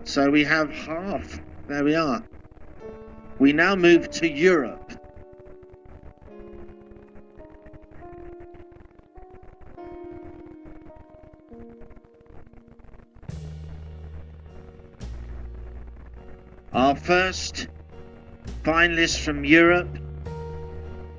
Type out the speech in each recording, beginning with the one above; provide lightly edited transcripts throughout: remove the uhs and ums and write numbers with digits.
So we have half. There we are. We now move to Europe. Our first finalist from Europe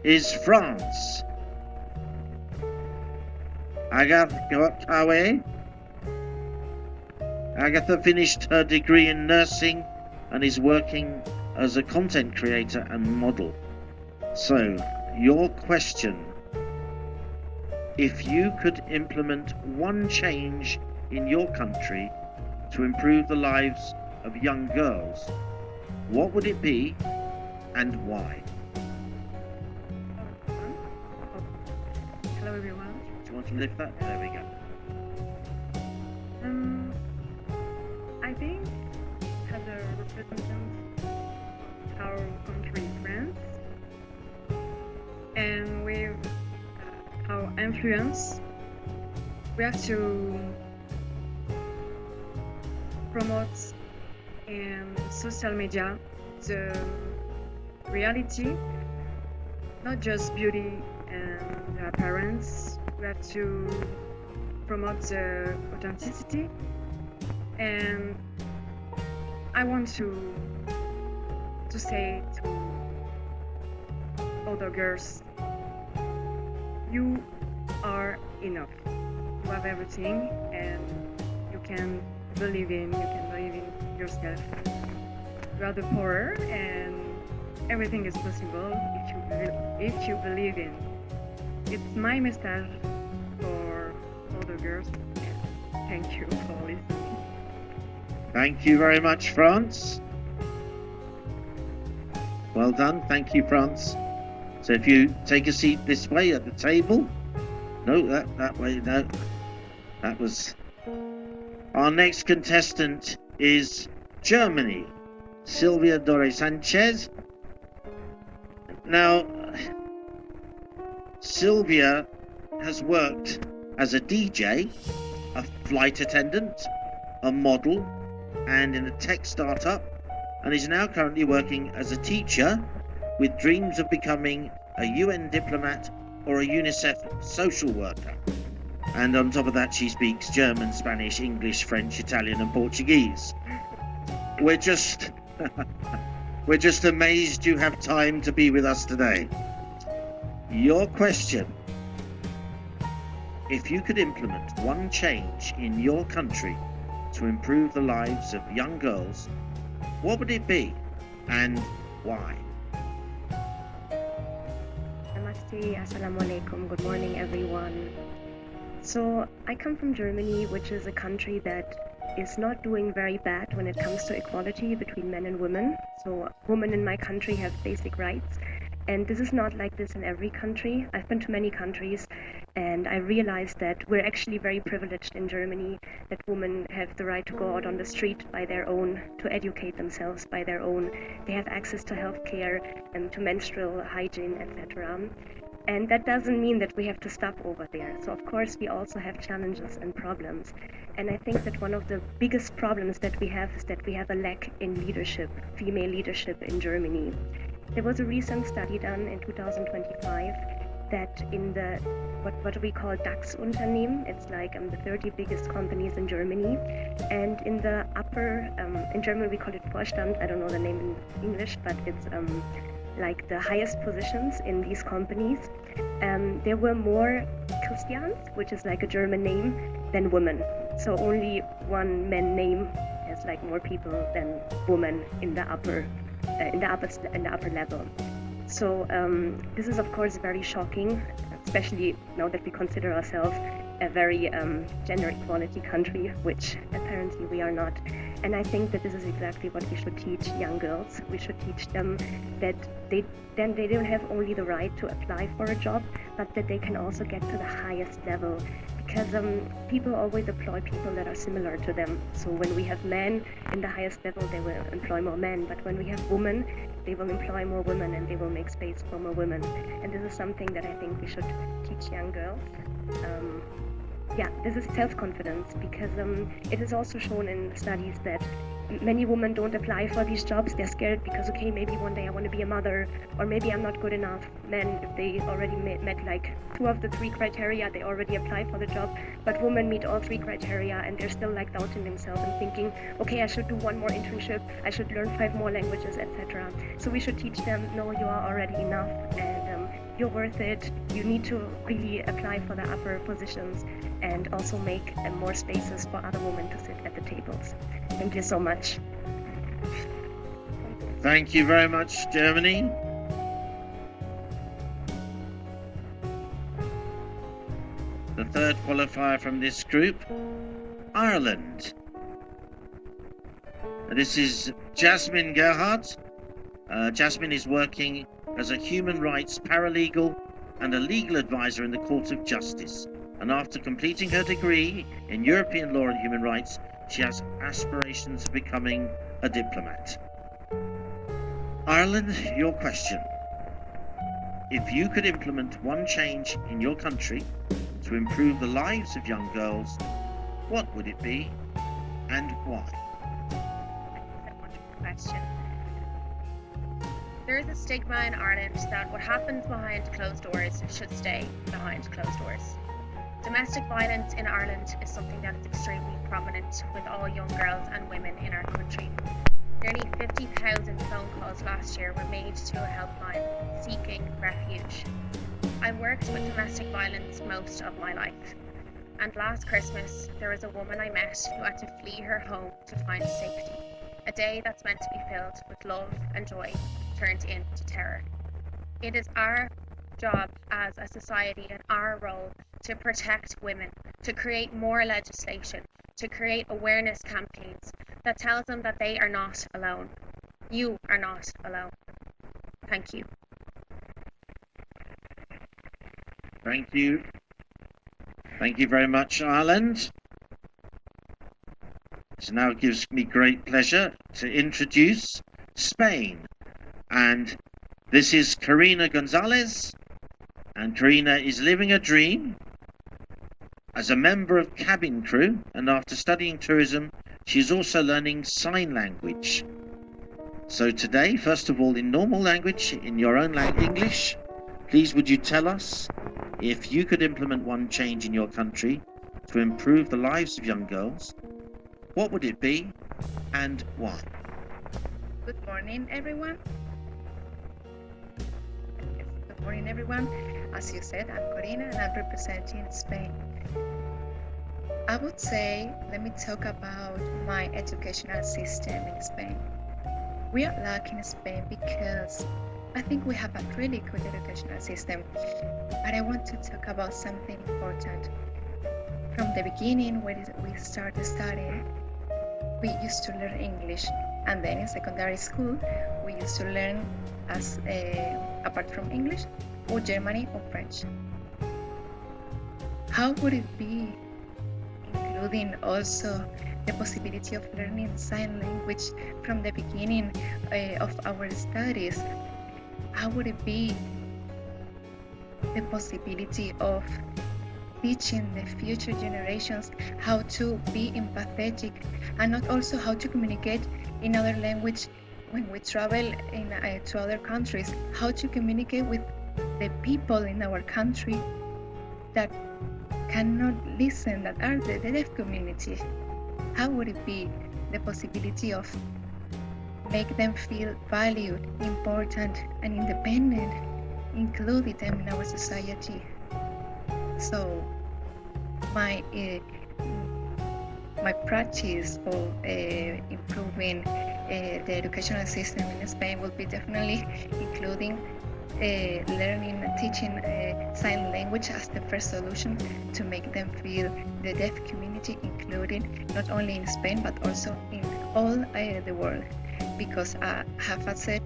is France. Agatha finished her degree in nursing and is working as a content creator and model. So, your question: if you could implement one change in your country to improve the lives of young girls, what would it be and why? Hello everyone. Do you want to lift that? There we go. I think as a representative of our country, France, and with our influence, we have to promote in social media the reality, not just beauty and appearance. We have to promote the authenticity, and I want to say to other girls, you are enough. You have everything, and you can believe in yourself. You are the power, and everything is possible if you believe in. It's my message for other girls. Thank you for listening. Thank you very much, France. Well done. Thank you, France. So if you take a seat this way at the table. No, that way, no. That was... Our next contestant is Germany, Silvia Dore Sanchez. Now, Silvia has worked as a DJ, a flight attendant, a model, and in a tech startup, and is now currently working as a teacher with dreams of becoming a UN diplomat or a UNICEF social worker. And on top of that, she speaks German, Spanish, English, French, Italian, and Portuguese. We're just amazed you have time to be with us today. Your question: if you could implement one change in your country to improve the lives of young girls, what would it be and why? Namaste, Assalamualaikum, good morning everyone. So I come from Germany, which is a country that is not doing very bad when it comes to equality between men and women. So women in my country have basic rights, and this is not like this in every country. I've been to many countries, and I realized that we're actually very privileged in Germany, that women have the right to go out on the street by their own, to educate themselves by their own. They have access to healthcare and to menstrual hygiene, etc. And that doesn't mean that we have to stop over there. So of course we also have challenges and problems. And I think that one of the biggest problems that we have is that we have a lack in leadership, female leadership in Germany. There was a recent study done in 2025 that in the what we call DAX-Unternehmen, it's like the 30 biggest companies in Germany, and in the upper, in German we call it Vorstand, I don't know the name in English, but it's like the highest positions in these companies, there were more Christians, which is like a German name, than women. So only one man name has like more people than women in the upper level. So this is of course very shocking, especially now that we consider ourselves a very gender equality country, which apparently we are not. And I think that this is exactly what we should teach young girls. We should teach them that they don't have only the right to apply for a job, but that they can also get to the highest level. Because people always employ people that are similar to them. So when we have men in the highest level, they will employ more men. But when we have women, they will employ more women, and they will make space for more women. And this is something that I think we should teach young girls. this is self-confidence, because it is also shown in studies that many women don't apply for these jobs. They're scared because, okay, maybe one day I want to be a mother, or maybe I'm not good enough. Men, if they already met like 2 of the 3 criteria, they already apply for the job. But women meet all 3 criteria and they're still like doubting themselves and thinking, okay, I should do 1 more internship, I should learn 5 more languages, etc. So we should teach them, no, you are already enough, and you're worth it. You need to really apply for the upper positions, and also make more spaces for other women to sit at the tables. Thank you so much. Thank you very much, Germany. The third qualifier from this group, Ireland. This is Jasmine Gerhardt. Jasmine is working as a human rights paralegal and a legal advisor in the Court of Justice. And after completing her degree in European law and human rights, she has aspirations of becoming a diplomat. Ireland, your question. If you could implement one change in your country to improve the lives of young girls, what would it be and why? Thank you so much for the question. There is a stigma in Ireland that what happens behind closed doors should stay behind closed doors. Domestic violence in Ireland is something that is extremely prominent with all young girls and women in our country. Nearly 50,000 phone calls last year were made to a helpline seeking refuge. I've worked with domestic violence most of my life, and last Christmas there was a woman I met who had to flee her home to find safety. A day that's meant to be filled with love and joy turned into terror. It is our job as a society and our role to protect women, to create more legislation, to create awareness campaigns that tells them that they are not alone. You are not alone. Thank you. Thank you. Thank you very much, Ireland. So now it gives me great pleasure to introduce Spain. And this is Karina Gonzalez. And Karina is living a dream as a member of cabin crew, and after studying tourism, she's also learning sign language. So today, first of all, in normal language, in your own English, please would you tell us, if you could implement one change in your country to improve the lives of young girls, what would it be and why? Good morning, everyone. Good morning, everyone. As you said, I'm Corina and I'm representing Spain. I would say, let me talk about my educational system in Spain. We are lucky in Spain because I think we have a really good educational system. But I want to talk about something important. From the beginning, when we started studying, we used to learn English, and then in secondary school, we used to learn as apart from English, or German or French. How would it be including also the possibility of learning sign language from the beginning of our studies? How would it be the possibility of teaching the future generations how to be empathetic, and not also how to communicate in other language when we travel to other countries, how to communicate with the people in our country that cannot listen, that are the deaf community? How would it be the possibility of make them feel valued, important, and independent, including them in our society? So my practice of improving the educational system in Spain will be definitely including learning and teaching sign language as the first solution to make them feel the deaf community, including not only in Spain but also in all the world. Because have I said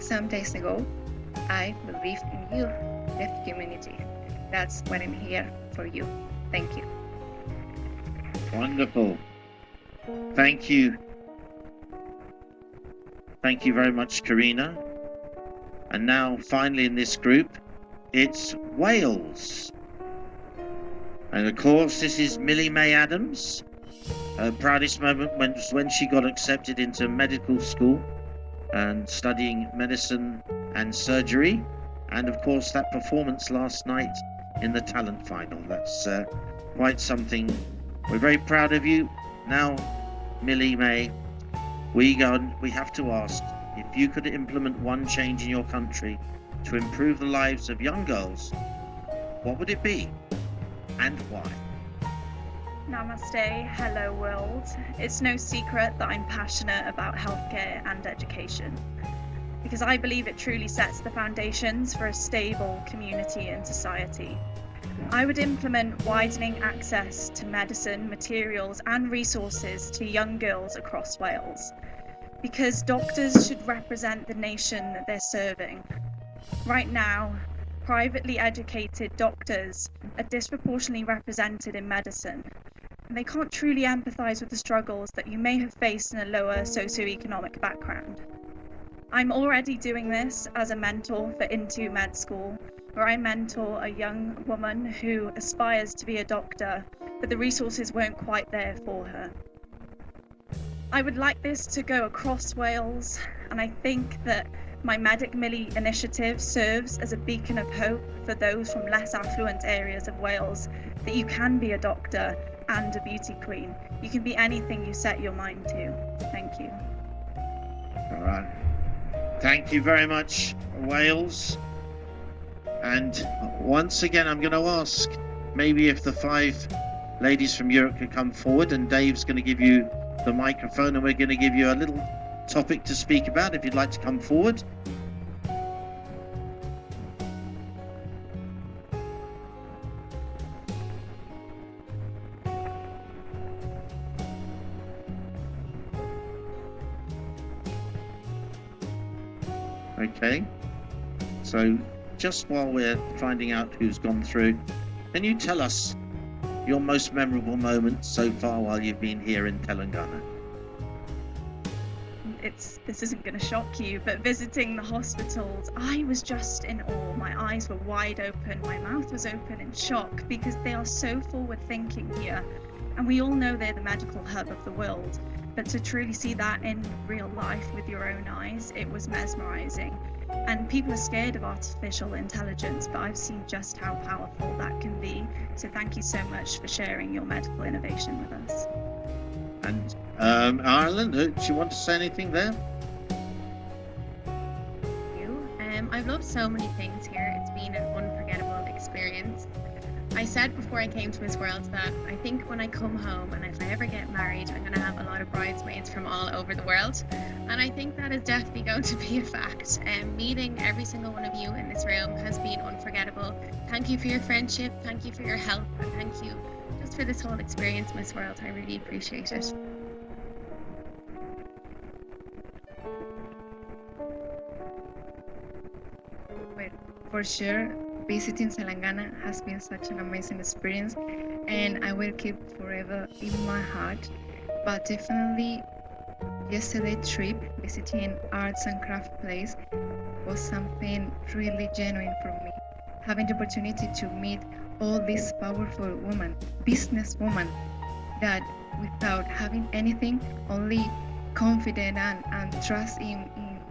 some days ago, I believe in you, deaf community. That's what I'm here for you. Thank you. Wonderful. Thank you. Thank you very much, Karina. And now, finally in this group, it's Wales. And of course, this is Millie-Mae Adams. Her proudest moment was when she got accepted into medical school and studying medicine and surgery. And of course, that performance last night in the talent final. That's quite something. We're very proud of you. Now, Millie-Mae, we have to ask, if you could implement one change in your country to improve the lives of young girls, what would it be and why? Namaste, hello world. It's no secret that I'm passionate about healthcare and education because I believe it truly sets the foundations for a stable community and society. I would implement widening access to medicine, materials and resources to young girls across Wales because doctors should represent the nation that they're serving. Right now, privately educated doctors are disproportionately represented in medicine, and they can't truly empathise with the struggles that you may have faced in a lower socioeconomic background. I'm already doing this as a mentor for Into Med School, where I mentor a young woman who aspires to be a doctor, but the resources weren't quite there for her. I would like this to go across Wales, and I think that my Medic Millie initiative serves as a beacon of hope for those from less affluent areas of Wales that you can be a doctor and a beauty queen. You can be anything you set your mind to. Thank you. All right. Thank you very much, Wales. And once again, I'm going to ask maybe if the 5 ladies from Europe could come forward, and Dave's going to give you the microphone and we're going to give you a little topic to speak about if you'd like to come forward. Okay, so just while we're finding out who's gone through, can you tell us your most memorable moment so far while you've been here in Telangana? This isn't going to shock you, but visiting the hospitals, I was just in awe. My eyes were wide open, my mouth was open in shock because they are so forward thinking here. And we all know they're the medical hub of the world, but to truly see that in real life with your own eyes, it was mesmerizing. And people are scared of artificial intelligence, but I've seen just how powerful that can be. So thank you so much for sharing your medical innovation with us. And Ireland, do you want to say anything there? I've loved so many things here. It's been an unforgettable experience. I said before I came to Miss World that I think when I come home and if I ever get married, I'm going to have a lot of bridesmaids from all over the world. And I think that is definitely going to be a fact. Meeting every single one of you in this room has been unforgettable. Thank you for your friendship, thank you for your help, and thank you just for this whole experience, Miss World. I really appreciate it. Well, for sure, visiting Telangana has been such an amazing experience, and I will keep forever in my heart. But definitely, yesterday's trip visiting arts and craft place was something really genuine for me. Having the opportunity to meet all these powerful women, businesswomen, that without having anything, only confident and trust in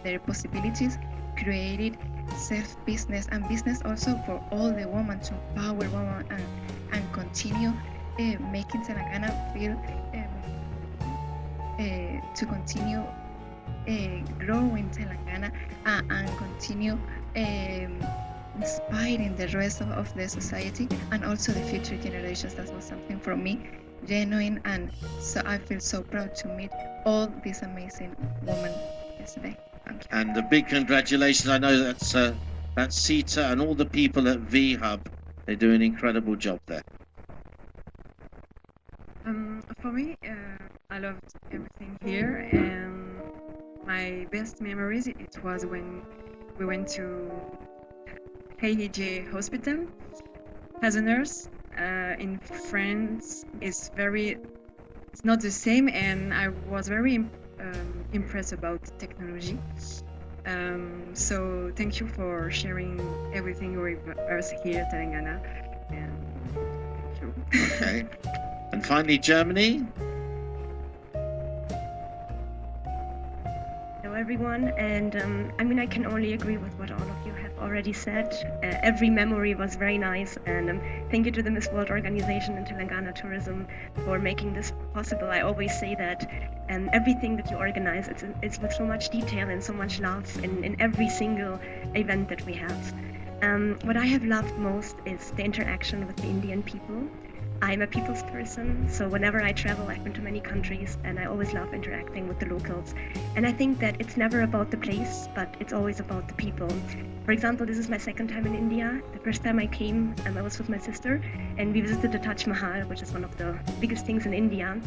their possibilities, created self-business and business also for all the women, to empower women and continue making Telangana feel to continue growing Telangana and continue inspiring the rest of the society and also the future generations. That was something for me genuine, and so I feel so proud to meet all these amazing women yesterday. Thank you. And a big congratulations. I know that's Sita and all the people at V-Hub. They do an incredible job there. For me, I loved everything here, and my best memories it was when we went to HJ Hospital as a nurse. In France, it's not the same, and I was very impressed about technology. So thank you for sharing everything with us here at Telangana. And thank you. Okay. And finally, Germany. Hello, everyone. And I mean, I can only agree with what all of you have already said. Every memory was very nice. And thank you to the Miss World organization and Telangana Tourism for making this possible. I always say that everything that you organize, it's with so much detail and so much love in every single event that we have. What I have loved most is the interaction with the Indian people. I'm a people's person, so whenever I travel, I've been to many countries, and I always love interacting with the locals. And I think that it's never about the place, but it's always about the people. For example, this is my second time in India. The first time I came, I was with my sister, and we visited the Taj Mahal, which is one of the biggest things in India.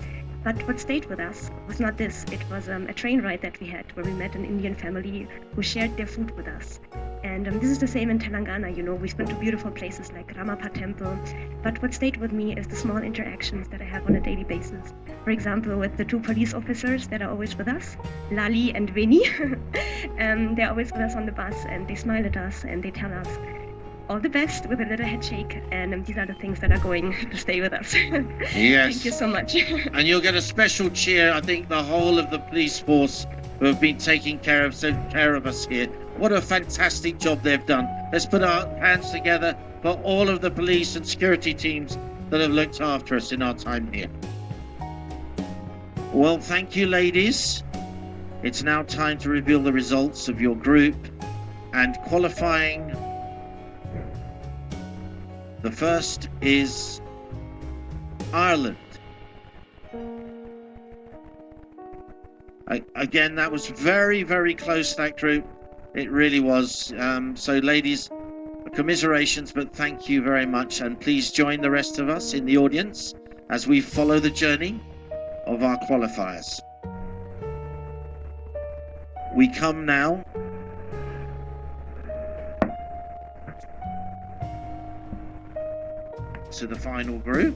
But what stayed with us was not this. It was a train ride that we had, where we met an Indian family who shared their food with us. And this is the same in Telangana, you know, we've been to beautiful places like Ramappa Temple, but what stayed with me is the small interactions that I have on a daily basis. For example, with the two police officers that are always with us, Lali and Vinny. They're always with us on the bus, and they smile at us and they tell us all the best with a little head shake, and these are the things that are going to stay with us. Yes. Thank you so much. And you'll get a special cheer, I think, the whole of the police force who have been taking care of us here. What a fantastic job they've done. Let's put our hands together for all of the police and security teams that have looked after us in our time here. Well, thank you, ladies. It's now time to reveal the results of your group, and qualifying. The first is Ireland. Again, that was very, very close, that group. It really was. So, ladies, commiserations, but thank you very much. And please join the rest of us in the audience as we follow the journey of our qualifiers. We come now to the final group.